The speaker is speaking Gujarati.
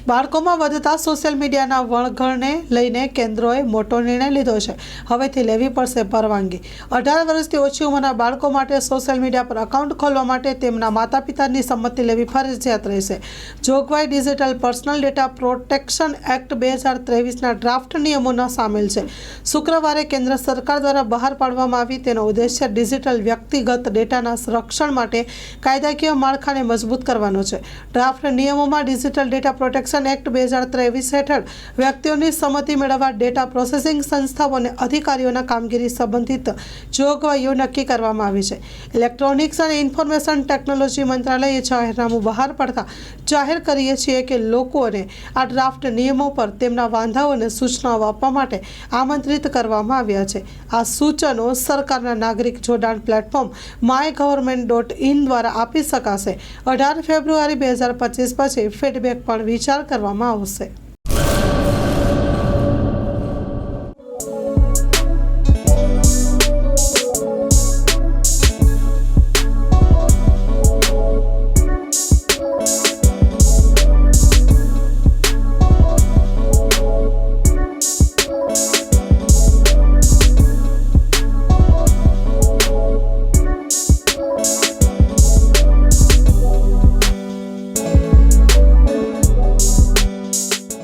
બાળકોમાં વધતા સોશિયલ મીડિયાના વળગણને લઈને કેન્દ્રોએ મોટો નિર્ણય લીધો છે। હવેથી લેવી પડશે પરવાનગી। 18 વર્ષથી ઓછી ઉંમરના બાળકો માટે સોશિયલ મીડિયા પર એકાઉન્ટ ખોલવા માટે તેમના માતા પિતાની સંમતિ લેવી ફરજિયાત રહેશે। જોગવાઈ digital personal data protection act 2023ના ડ્રાફ્ટ નિયમોના સામેલ છે। શુક્રવારે કેન્દ્ર સરકાર દ્વારા બહાર પાડવામાં આવી તેનો ઉદ્દેશ્ય ડિજિટલ વ્યક્તિગત ડેટાના સંરક્ષણ માટે કાયદાકીય માળખાને મજબૂત કરવાનો છે। ડ્રાફ્ટ નિયમોમાં ડિજિટલ ડેટા પ્રોટેક્શન એક્ટ 2023 હેઠળ વ્યક્તિઓની સંમતિ મેળવવા ડેટા પ્રોસેસિંગ સંસ્થાઓ અને અધિકારીઓના કામગીરી સંબંધિત જોગવાઈઓ નક્કી કરવામાં આવી છે। ઇલેક્ટ્રોનિક્સ અને ઇન્ફોર્મેશન ટેકનોલોજી મંત્રાલયે જાહેરનામું બહાર પાડતા જાહેર કરીએ છીએ કે લોકોને આ ડ્રાફ્ટ નિયમો પર તેમના વાંધાઓને સૂચનાઓ આપવા માટે આમંત્રિત કરવામાં આવ્યા છે। આ સૂચનો સરકારના નાગરિક જોડાણ પ્લેટફોર્મ mygovernment.in દ્વારા આપી શકાશે। 18 ફેબ્રુઆરી 2025 પછી ફીડબેક પણ વિચાર કરવામાં આવશે।